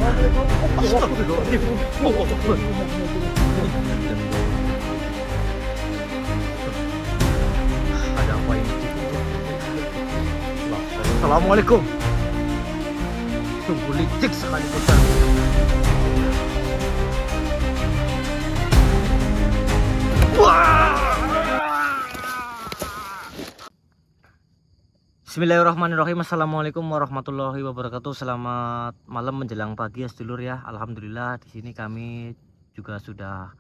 Ada apa ini, Cik? Assalamualaikum. Sungguh licik sekali bocah. Bismillahirrahmanirrahim. Assalamualaikum warahmatullahi wabarakatuh. Selamat malam menjelang pagi ya sedulur ya. Alhamdulillah di sini kami juga sudah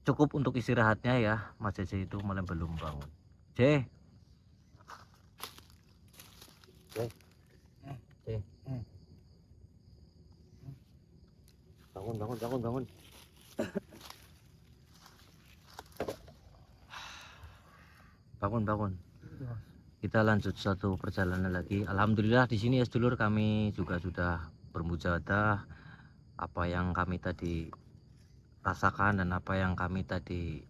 cukup untuk istirahatnya ya. Mas Jj itu malam belum bangun. J. Bangun. Bangun. Kita lanjut satu perjalanan lagi. Alhamdulillah di sini ya sedulur, kami juga sudah bermujahadah apa yang kami tadi rasakan dan apa yang kami tadi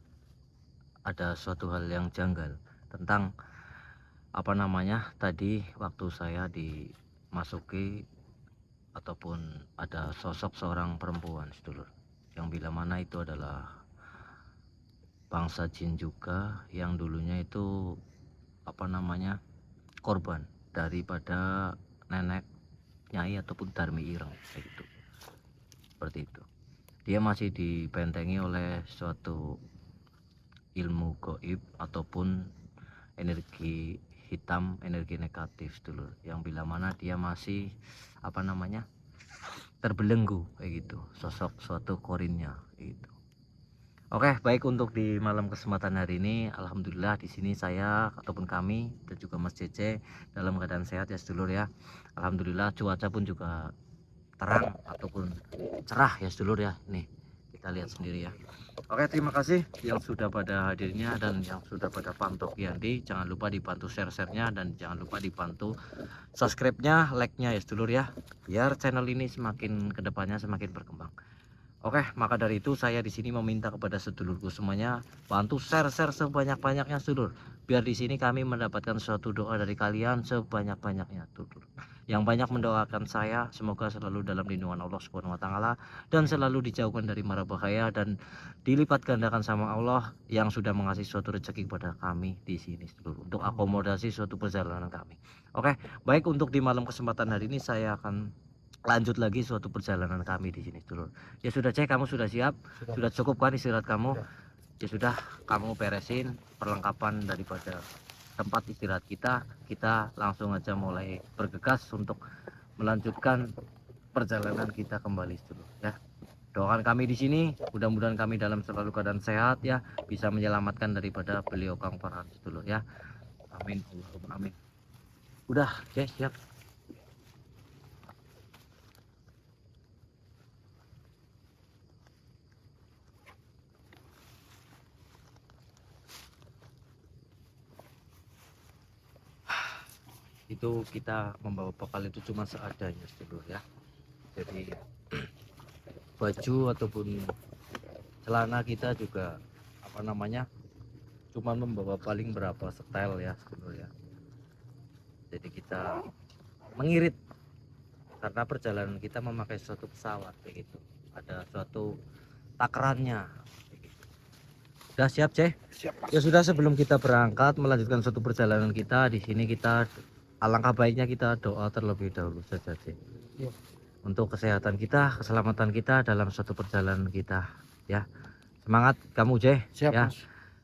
ada suatu hal yang janggal tentang apa namanya tadi waktu saya dimasuki ataupun ada sosok seorang perempuan sedulur yang bila mana itu adalah bangsa jin juga yang dulunya itu apa namanya korban daripada nenek nyai ataupun Darmi Ireng kayak gitu. Seperti itu. Dia masih dibentengi oleh suatu ilmu gaib ataupun energi hitam, energi negatif dulu yang bila mana dia masih apa namanya terbelenggu kayak gitu, sosok suatu korinnya gitu. Oke, baik, untuk di malam kesempatan hari ini alhamdulillah di sini saya ataupun kami dan juga Mas Cece dalam keadaan sehat ya sedulur ya. Alhamdulillah cuaca pun juga terang ataupun cerah ya sedulur ya. Nih, kita lihat sendiri ya. Oke, terima kasih yang sudah pada hadirnya dan yang sudah pada pantau Kiandi. Jangan lupa dibantu share-nya dan jangan lupa dibantu subscribe-nya, like-nya ya sedulur ya. Biar channel ini semakin kedepannya semakin berkembang. Oke, maka dari itu saya di sini meminta kepada sedulurku semuanya bantu share sebanyak-banyaknya sedulur. Biar di sini kami mendapatkan suatu doa dari kalian sebanyak-banyaknya sedulur. Yang banyak mendoakan saya semoga selalu dalam lindungan Allah Subhanahu wa taala dan selalu dijauhkan dari mara bahaya dan dilipat gandakan sama Allah yang sudah mengasih suatu rezeki kepada kami di sini sedulur untuk akomodasi suatu perjalanan kami. Oke, baik, untuk di malam kesempatan hari ini saya akan lanjut lagi suatu perjalanan kami di sini dulu. Ya sudah, Cek, kamu sudah siap? Sudah cukup kan istirahat kamu? Ya sudah, kamu beresin perlengkapan daripada tempat istirahat kita. Kita langsung aja mulai bergegas untuk melanjutkan perjalanan kita kembali dulu ya. Doakan kami di sini, mudah-mudahan kami dalam selalu keadaan sehat ya, bisa menyelamatkan daripada beliau Kang Farhan dulu ya. Amin, Allahumma amin. Udah, Cek, siap. Itu kita membawa bekal itu cuma seadanya sedulur ya. Jadi baju ataupun celana kita juga apa namanya cuma membawa paling berapa setel ya sedulur ya. Jadi kita mengirit karena perjalanan kita memakai suatu pesawat kayak gitu, ada suatu takarannya kayak gitu. Sudah siap, Ceh? Siap, Mas. Ya sudah, sebelum kita berangkat melanjutkan suatu perjalanan kita di sini, kita alangkah baiknya kita doa terlebih dahulu saja, Cek. Ya. Untuk kesehatan kita, keselamatan kita dalam suatu perjalanan kita ya. Semangat kamu, Cek. Siap, Ya. Mas.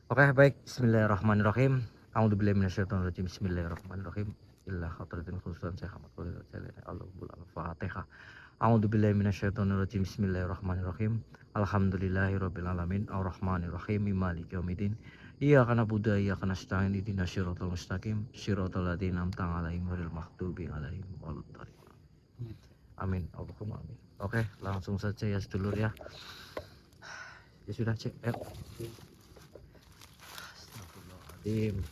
Oke, baik. Bismillahirrahmanirrahim. A'udzubillahi minasyaitonirrajim. Bismillahirrahmanirrahim. Illa hadratin khususan Syekh Ahmad Khalil Al-Fatihah. A'udzubillahi minasyaitonirrajim. Bismillahirrahmanirrahim. Alhamdulillahirabbil alamin. Arrahmanirrahim. Maliki yaumiddin. Iyyaka na'budu wa iyyaka nasta'in. Ihdinas siratal mustaqim. Siratal ladzina an'amta 'alaihim ghairil maghdubi 'alaihim waladdallin. Amin. Allahumma amin. Oke, langsung saja ya sedulur ya. Ya sudah, Cek. Astagfirullahaladzim.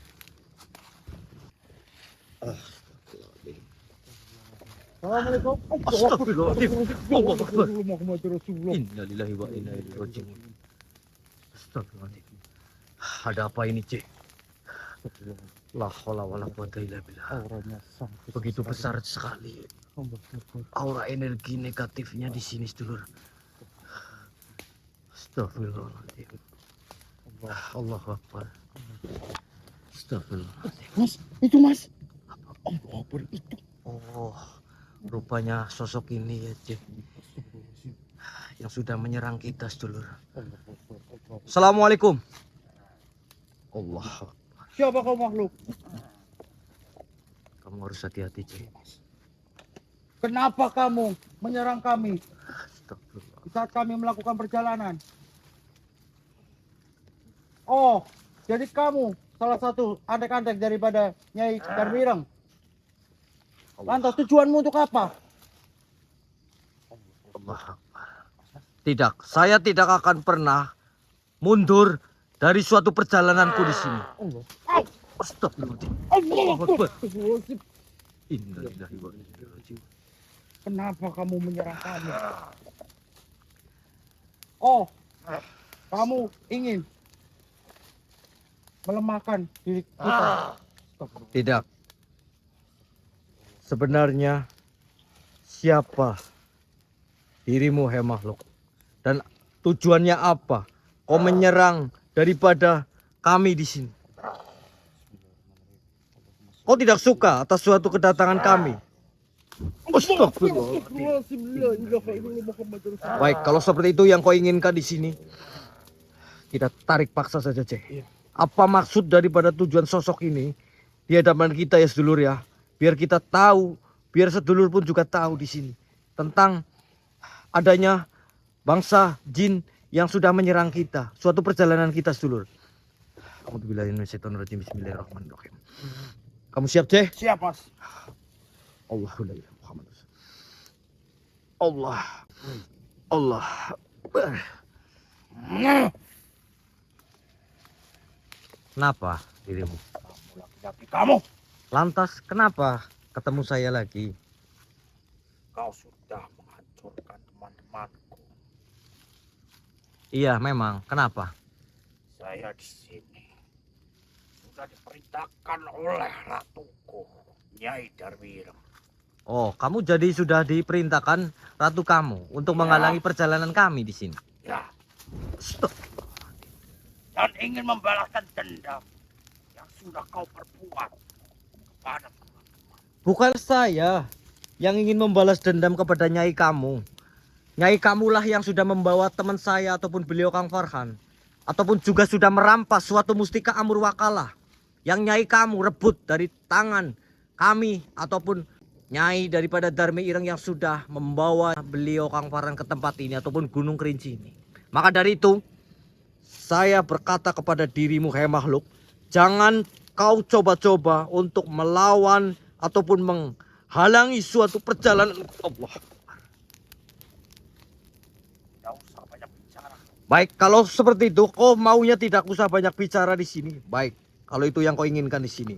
Assalamualaikum. Astagfirullahaladzim. Muhammad Rasulullah. Innalillahi wa inna ilaihi raji'un. Astagfirullahaladzim. Ada apa ini, Cik? La haula wala quwata illa billah. Auranya sangat Begitu besar sekali Aura energi negatifnya di sini, sedulur. Astagfirullahaladzim. Allahu Akbar. Astagfirullahaladzim. Mas, itu mas. Allah Akbar itu. Oh, rupanya sosok ini ya, Cik, yang sudah menyerang kita, sedulur. Assalamualaikum. Allah. Siapa kau makhluk? Kamu harus hati-hati, Cik. Kenapa kamu menyerang kami Astagfirullah. saat kami melakukan perjalanan? Oh, jadi kamu salah satu antek-antek daripada Nyai Darmireng. Lantas tujuanmu untuk apa? Allah. Tidak, saya tidak akan pernah mundur dari suatu perjalananku di sini. Astagfirullahaladzim. Allahu Akbar. Innalillahi wa inna ilaihi raji'un. Kenapa kamu menyerang kami? Oh, kamu ingin melemahkan diri kita? Tidak. Sebenarnya siapa dirimu, hai makhluk? Dan tujuannya apa? Kau menyerang daripada kami di sini. Kau tidak suka atas suatu kedatangan kami. Astagfirullah. Baik, kalau seperti itu yang kau inginkan di sini, kita tarik paksa saja, Cek. Apa maksud daripada tujuan sosok ini di hadapan kita ya, sedulur ya? Biar kita tahu, biar sedulur pun juga tahu di sini tentang adanya bangsa jin yang sudah menyerang kita, suatu perjalanan kita, sedulur. Bismillahirrahmanirrahim. Kamu siap, Cek? Siap, Mas. Allahu la ilaha Muhammad. Allah. Allah. Kenapa dirimu? Laki-laki kamu. Lantas kenapa ketemu saya lagi? Kau sudah menghancurkan teman-temanku. Iya, memang. Kenapa? Saya di sini sudah diperintahkan oleh ratuku, Nyai Darmireng. Oh, kamu jadi sudah diperintahkan ratu kamu untuk menghalangi perjalanan kami di sini. Ya, Stop. dan ingin membalaskan dendam yang sudah kau perbuat kepada teman-teman. Bukan saya yang ingin membalas dendam kepada nyai kamu. Nyai kamulah yang sudah membawa teman saya ataupun beliau Kang Farhan, ataupun juga sudah merampas suatu mustika Amurwakala yang nyai kamu rebut dari tangan kami ataupun nyai daripada Darmi Ireng yang sudah membawa beliau Kang Farhan ke tempat ini ataupun Gunung Kerinci ini. Maka dari itu saya berkata kepada dirimu, hai makhluk, jangan kau coba-coba untuk melawan ataupun menghalangi suatu perjalanan. Allah. Tidak usah banyak bicara. Baik, kalau seperti itu, kau maunya tidak usah banyak bicara di sini. Baik, kalau itu yang kau inginkan di sini,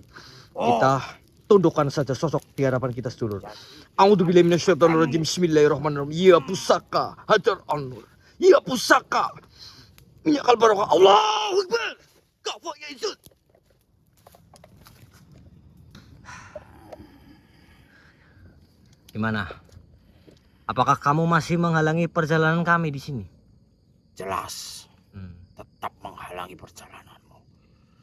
kita tundukkan saja sosok di hadapan kita, sedulur. A'udzubillahi minasyaitonirrajim. Bismillahirrahmanirrahim. Ya pusaka hajar an-nur. Ya pusaka minyakal barokah. Allahu Akbar. Kafa ya Izud. Gimana? Apakah kamu masih menghalangi perjalanan kami di sini? Jelas, tetap menghalangi perjalananmu.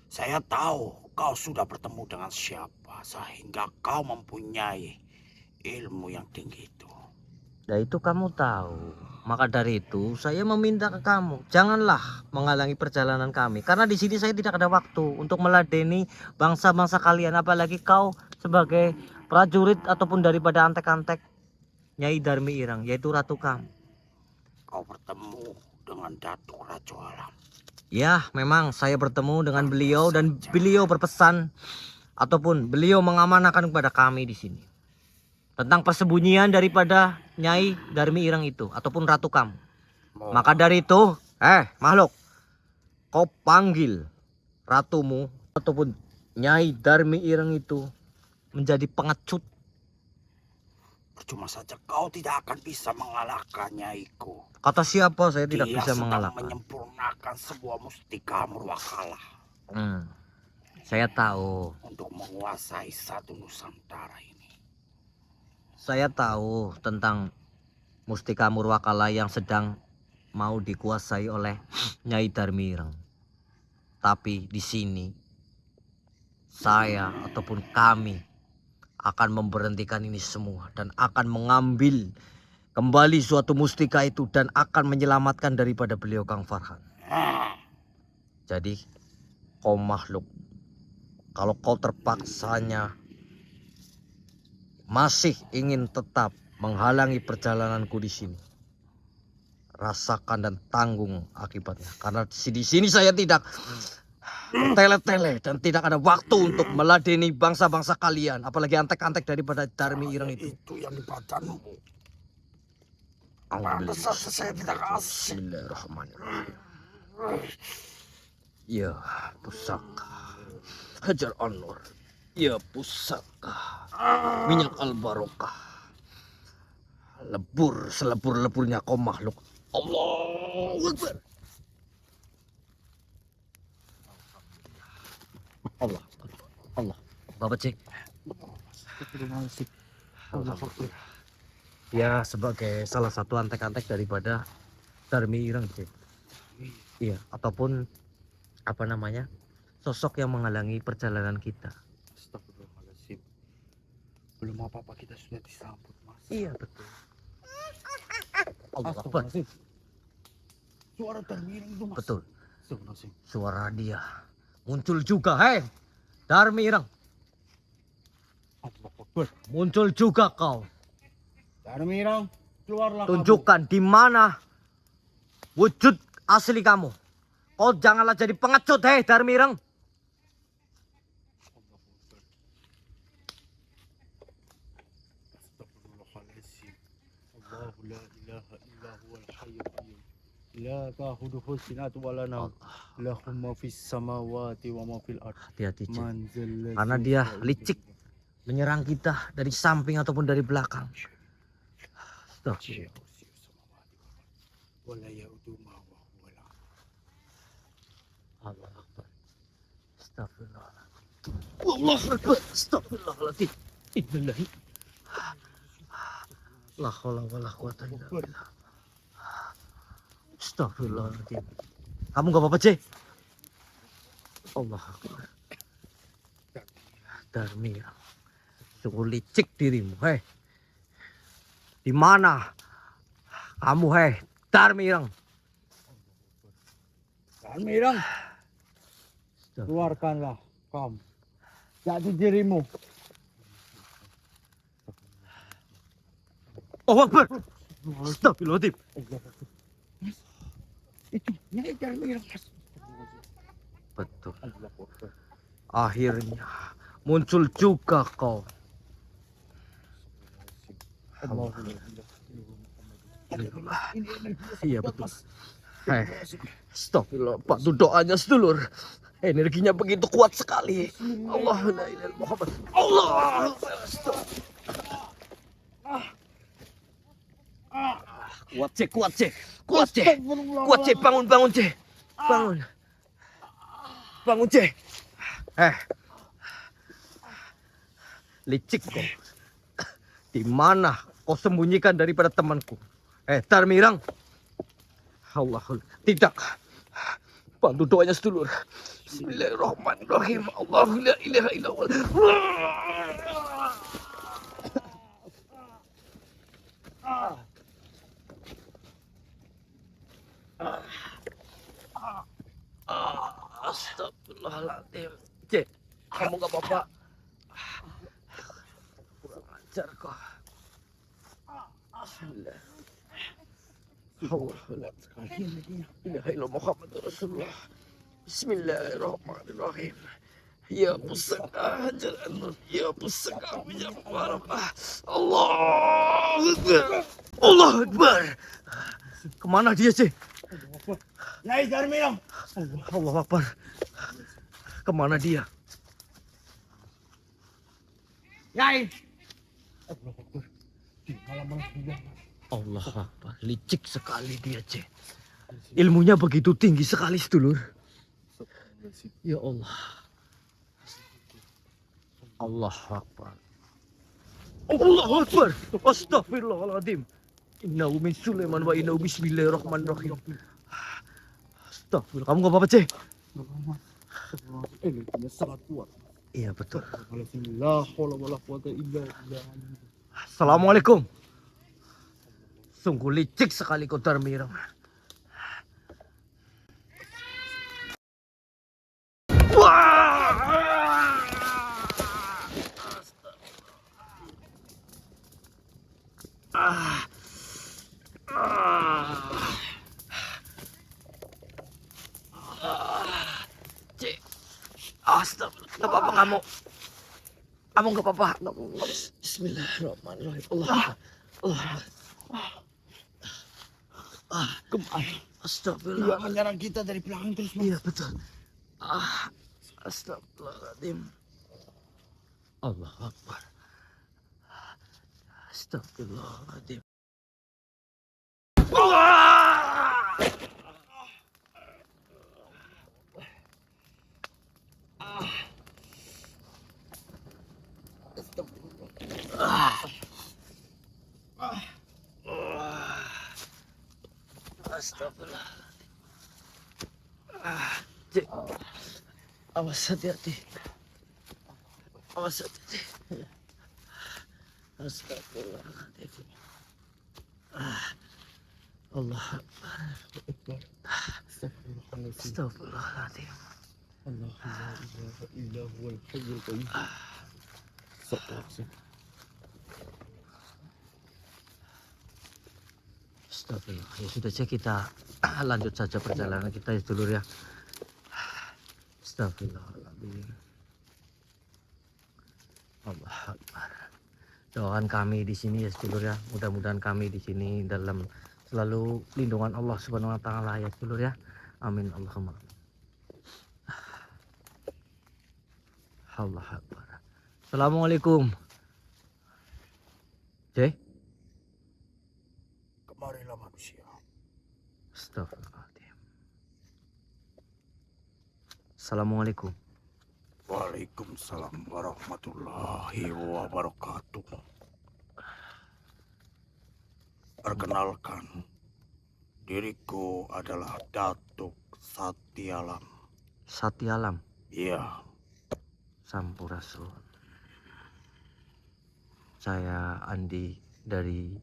Saya tahu kau sudah bertemu dengan siapa sehingga kau mempunyai ilmu yang tinggi itu. Nah itu kamu tahu. Maka dari itu saya meminta ke kamu, janganlah menghalangi perjalanan kami. Karena di sini saya tidak ada waktu untuk meladeni bangsa-bangsa kalian. Apalagi kau sebagai prajurit ataupun daripada antek-antek Nyai Darmi Ireng, yaitu ratu kamu. Kau bertemu dengan Datuk Rajo Alam. Ya, memang saya bertemu dengan beliau dan beliau berpesan ataupun beliau mengamanahkan kepada kami di sini tentang persembunyian daripada Nyai Darmi Ireng itu ataupun ratu kamu. Maka dari itu, makhluk, kau panggil ratumu ataupun Nyai Darmi Ireng itu menjadi pengecut. Percuma saja kau tidak akan bisa mengalahkan Nyaiku. Kata siapa saya tidak bisa mengalahkan? Dia sedang menyempurnakan sebuah mustika Amurwakala. Saya tahu. Untuk menguasai satu Nusantara ini. Saya tahu tentang Mustika Murwakala yang sedang mau dikuasai oleh Nyai Darmireng. Tapi di sini saya ataupun kami akan memberhentikan ini semua dan akan mengambil kembali suatu mustika itu dan akan menyelamatkan daripada beliau Kang Farhan. Jadi kau makhluk, kalau kau terpaksanya masih ingin tetap menghalangi perjalananku di sini, rasakan dan tanggung akibatnya. Karena di sini saya tidak tele-tele dan tidak ada waktu untuk meladeni bangsa-bangsa kalian, apalagi antek-antek daripada Darmi Ireng itu. Itu yang dibacamu. Pantesan saya tidak asik. Bismillahirrahmanirrahim. Ya pusaka Hajar An-Nur. Ya pusaka minyak al-barokah. Lebur selebur-leburnya kau makhluk. Allahu Akbar. Allah. Allah. Bapak cek. Ya sebagai salah satu antek-antek daripada Darmi Ireng cek. Iya, ataupun apa namanya? Sosok yang menghalangi perjalanan kita. Astagfirullahaladzim. Belum apa-apa kita sudah disambut, Mas. Iya betul. Allah Akbar. Astagfirullahaladzim. Suara Darmireng itu, Mas. Betul. Astagfirullahaladzim. Suara dia muncul juga, hei Darmi Ireng. Allah Akbar. Muncul juga kau. Darmireng, keluarlah. Tunjukkan di mana wujud asli kamu. Kau janganlah jadi pengecut, hei Darmi Ireng. Astagfirullahaladzim. Allahu la ilaha illa huwal hayyul qayyum. La ta'khudhuhu sinatun wa la nawm. Lahu ma fis samawati wa ma fil ardh. Hati-hati cek. Man zal Karena ladzi dia yashfa'u licik menyerang kita dari samping ataupun dari belakang. Tuh. Wala yaudu ma wa huwal Allah Akbar. Astagfirullahaladzim. Allah Akbar. Astagfirullahaladzim. Innalillahi. La haula wala quwata illa billah. Astagfirullahaladzim. Kamu gak apa-apa, Cek? Allah Akbar. Darmi, sungguh licik dirimu, hei. Di mana kamu, hei? Darmi Ireng. Darmireng, keluarkanlah kamu. Jadi dirimu. Oh Akbar. Astagfirullahaladzim. Itu Nyai Darmireng, Mas. Betul. Akhirnya muncul juga kau. Iya betul. Astagfirullah. Bantu doanya sedulur. Energinya begitu kuat sekali. Allah la ilaha illallah Muhammad. Allah. Kuat cek, kuat cek, kuat cek, kuat cek. Bangun, bangun cek, bangun, bangun cek. Licik kau. Di mana kau sembunyikan daripada temanku? Darmi Ireng. Allah, tidak. Bantu doanya sedulur. Bismillahirrahmanirrahim. Allahu la ilaha illallah. Astagfirullahaladzim. Cek, kamu gak apa-apa? Kurang ajar kok. Bismillah. Bismillahirrahmanirrahim. Ya pusaka Hajar An-Nur. Ya pusaka minyak barokah. Allah Akbar. Allah Akbar. Kemana dia sih? Nyai Darmireng. Allah Akbar. Kemana dia? Nyai. Allah Akbar. Licik sekali dia, Cek. Ilmunya begitu tinggi sekali, sedulur. Ya Allah. Allah Akbar. Allahu Akbar. Astagfirullahaladzim. Innahu min Sulaiman wa innahu bismillahirrahmanirrahim. Astagfirullah. Kamu gak apa-apa, Cek? Ini sangat kuat. Iya, betul. La haula wala quwata illa billah. Assalamualaikum. Sungguh licik sekali kau Darmirang. Cik, astagfirullah. Gak apa-apa kamu. Kamu gak apa-apa. Bismillahirrahmanirrahim. Allah. Kemana? Astagfirullah. Dia menyerang kita dari belakang terus. Iya betul. Astagfirullahaladzim. Allah Akbar. Astagfirullahaladzim. Astagfirullah. Cik. Awas hati-hati. Awas hati-hati. Astagfirullahaladzim. Allah Akbar. Astagfirullahaladzim. Allah la ilaha illa huwal hayyul qayyum. Astagfirullah. Ya sudah saja kita lanjut saja perjalanan kita ya dulur ya. Astagfirullahaladzim. Allah Akbar. Doakan kami di sini ya dulur ya. Mudah-mudahan kami di sini dalam selalu lindungan Allah Subhanahu wa taala ya dulur ya. Amin Allahumma. Allah Akbar. Assalamualaikum. Cek. Kemarilah manusia. Astagfirullahaladzim. Assalamualaikum. Waalaikumsalam warahmatullahi wabarakatuh. Perkenalkan, diriku adalah Datuk Satyalam. Satyalam. Iya, Sampurasun. Saya Andi dari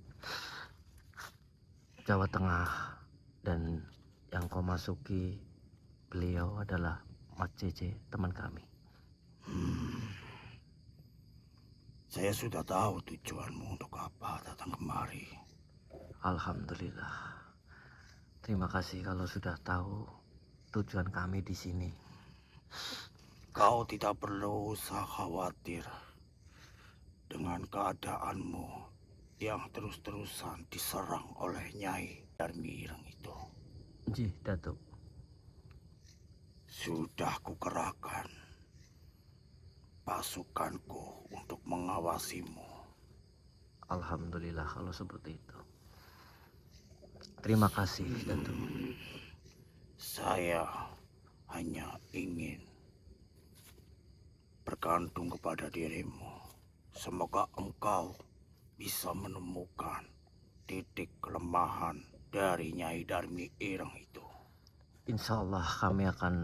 Jawa Tengah dan yang kau masuki beliau adalah Mas Cece, teman kami. saya sudah tahu tujuanmu untuk apa datang kemari. Alhamdulillah. Terima kasih kalau sudah tahu tujuan kami di sini. Kau tidak perlu usah khawatir dengan keadaanmu yang terus-terusan diserang oleh Nyai Darmireng itu. Ji, Datuk. Sudah kukerahkan pasukanku untuk mengawasimu. Alhamdulillah kalau seperti itu. Terima kasih, Datuk. Saya hanya ingin bergantung kepada dirimu. Semoga engkau bisa menemukan titik kelemahan dari Nyai Darmireng itu. Insya Allah kami akan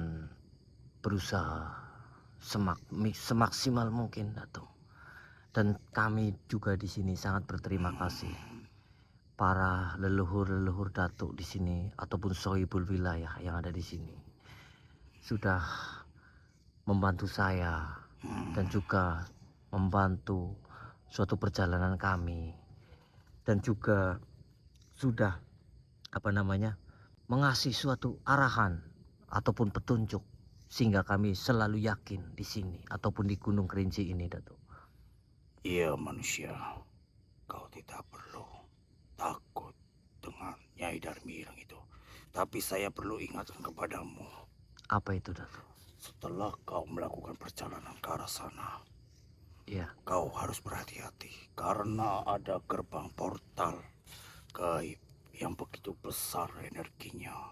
berusaha semaksimal mungkin, Datuk. Dan kami juga di sini sangat berterima kasih para leluhur-leluhur Datuk di sini ataupun sohibul wilayah yang ada di sini sudah membantu saya dan juga membantu suatu perjalanan kami dan juga sudah mengasih suatu arahan ataupun petunjuk sehingga kami selalu yakin di sini ataupun di Gunung Kerinci ini, Datuk. Iya manusia, kau tidak perlu takut dengan Nyai Darmireng itu. Tapi saya perlu ingatkan kepadamu. Apa itu, Datuk? Setelah kau melakukan perjalanan ke arah sana, Iya. kau harus berhati-hati karena ada gerbang portal gaib yang begitu besar energinya.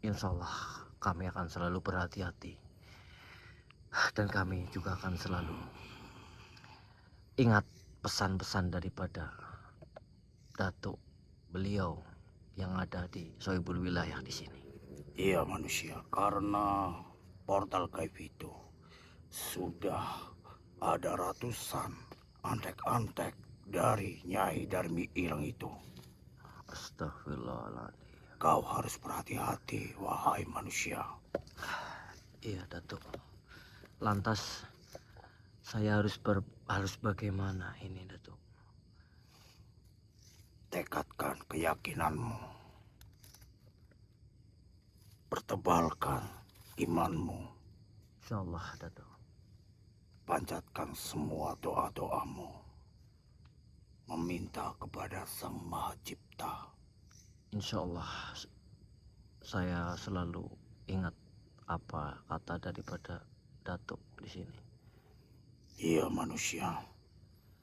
Insya Allah kami akan selalu berhati-hati dan kami juga akan selalu ingat pesan-pesan daripada datuk beliau yang ada di Sohibul Wilayah di sini. Iya manusia, karena portal gaib itu sudah ada ratusan antek-antek dari Nyai Darmi Ireng itu. Astagfirullahaladzim. Kau harus berhati-hati, wahai manusia. Iya datuk. Lantas saya harus bagaimana ini datuk? Tekadkan keyakinanmu. Pertebalkan imanmu. Insyaallah datuk. Panjatkan semua doa-doamu. Meminta kepada Sang Maha Cipta. Insyaallah saya selalu ingat apa kata daripada datuk di sini. Iya manusia,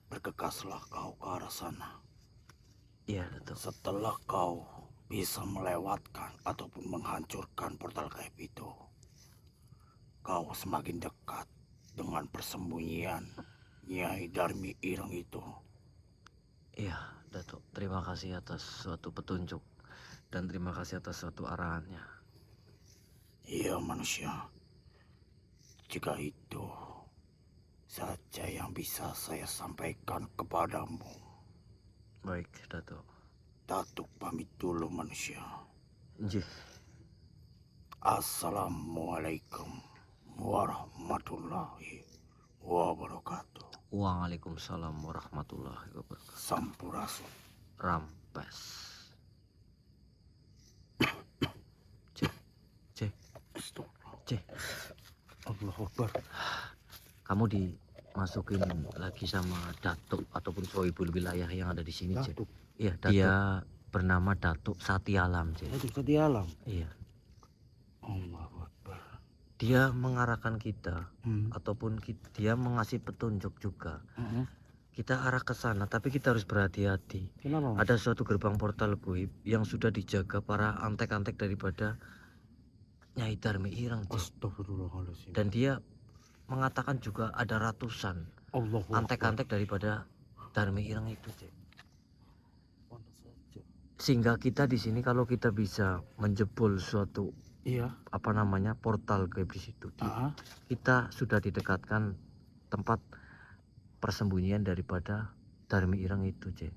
bergegaslah kau ke arah sana. Iya datuk. Setelah kau bisa melewatkan ataupun menghancurkan portal gaib itu, kau semakin dekat dengan persembunyian Nyai Darmi Ireng itu. Iya datuk, terima kasih atas suatu petunjuk dan terima kasih atas suatu arahannya. Iya manusia, jika itu saja yang bisa saya sampaikan kepadamu. Baik datuk. Datuk pamit dulu manusia. Nggih. Assalamualaikum warahmatullahi wabarakatuh. Waalaikumsalam warahmatullahi wabarakatuh. Sampurasun. Rampes. Cek. Allahu Akbar. Kamu dimasukin lagi sama datuk ataupun Sohibul Wilayah yang ada di sini, Cek. Datuk. Iya, dia bernama Datuk Sati Alam, Cek. Datuk Sati Alam. Iya. Allahu Akbar. Dia mengarahkan kita ataupun dia mengasih petunjuk juga. Kita arah ke sana, tapi kita harus berhati-hati. Kenapa? Ada suatu gerbang portal goib yang sudah dijaga para antek-antek daripada Nyai Darmi Ireng, Cek. Astagfirullahaladzim. Dan dia mengatakan juga ada ratusan antek-antek daripada Darmi Ireng itu, Cek. Sehingga kita di sini kalau kita bisa menjebol suatu portal gaib di situ, kita sudah didekatkan tempat persembunyian daripada Darmi Ireng itu, Cek.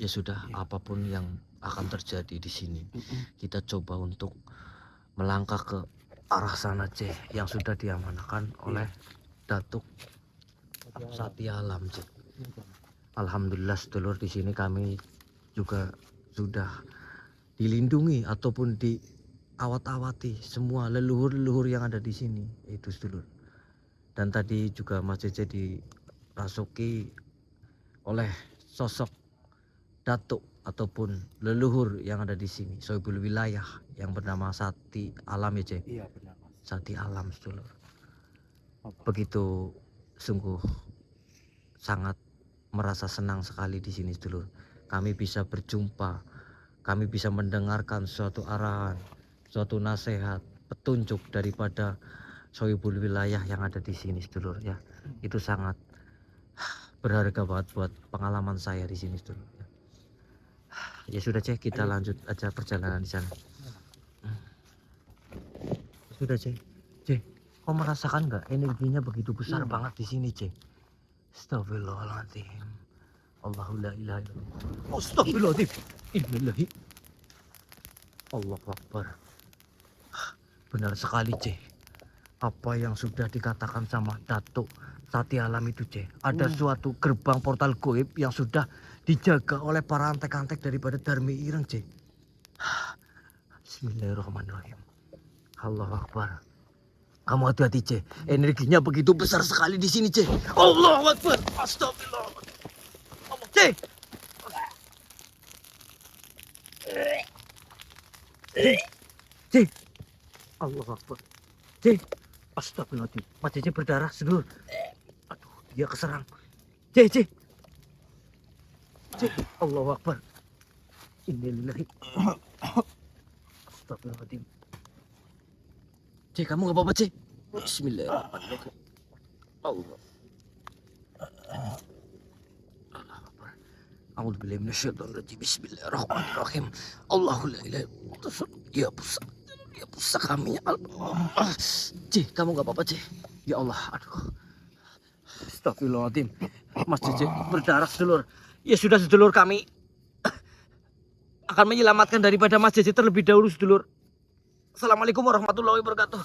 Ya sudah, apapun yang akan terjadi di sini, kita coba untuk melangkah ke arah sana, Cek, yang sudah diamanahkan oleh Datuk Sati Alam, Cek. Alhamdulillah sedulur, di sini kami juga sudah dilindungi ataupun diawat-awati semua leluhur-leluhur yang ada di sini, itu sedulur. Dan tadi juga Mas Cece dirasuki oleh sosok datuk ataupun leluhur yang ada di sini, Sohibul Wilayah yang bernama Sati Alam, ya, Cek. Iya benar, Mas. Sati Alam, sedulur. Begitu sungguh sangat merasa senang sekali di sini, sedulur. Kami bisa berjumpa, kami bisa mendengarkan suatu arahan, suatu nasihat, petunjuk daripada Sohibul Wilayah yang ada di sini, sedulur, ya. Itu sangat berharga banget buat pengalaman saya di sini, sedulur. Ya sudah, Cek, kita lanjut aja perjalanan di sana. Sudah, Cek. Cek, kau merasakan nggak energinya begitu besar banget di sini, Cek? Astagfirullahaladzim. Allahu la ilaha illallah. Astagfirullahaladzim. Innalillahi. Allahu Akbar. Benar sekali, Cek. Apa yang sudah dikatakan sama Datuk Sati Alam itu, Cek. Ada suatu gerbang portal goib yang sudah dijaga oleh para antek-antek daripada Darmi Ireng, Cek. Bismillahirrahmanirrahim. Allahu Akbar. Kamu hati-hati, Cek. Energinya begitu besar sekali di sini, Cek. Allahu Akbar. Astagfirullah. Cek. Cek. Allahu Akbar. Cek. Astagfirullahaladzim. Mas Cece berdarah, sedulur. Aduh, dia keserang. Cek, Cek. Cek. Allahu Akbar. Innalillahi. Astagfirullahaladzim. Cek, kamu gak apa-apa, Cek? Bismillahirrahmanirrahim. Allah. A'udzubillahi minasyaitonirrajim. Bismillahirrahmanirrahim. Allahu la ilaha illallah. Ya pusat. Ya pusat kami. Ya Allah. Cih, kamu nggak apa-apa, Cih? Ya Allah, aduh. Astagfirullahaladzim. Mas Jeje berdarah, sedulur. Ya sudah, sedulur, kami akan menyelamatkan daripada Mas Jeje terlebih dahulu, sedulur. Assalamualaikum warahmatullahi wabarakatuh.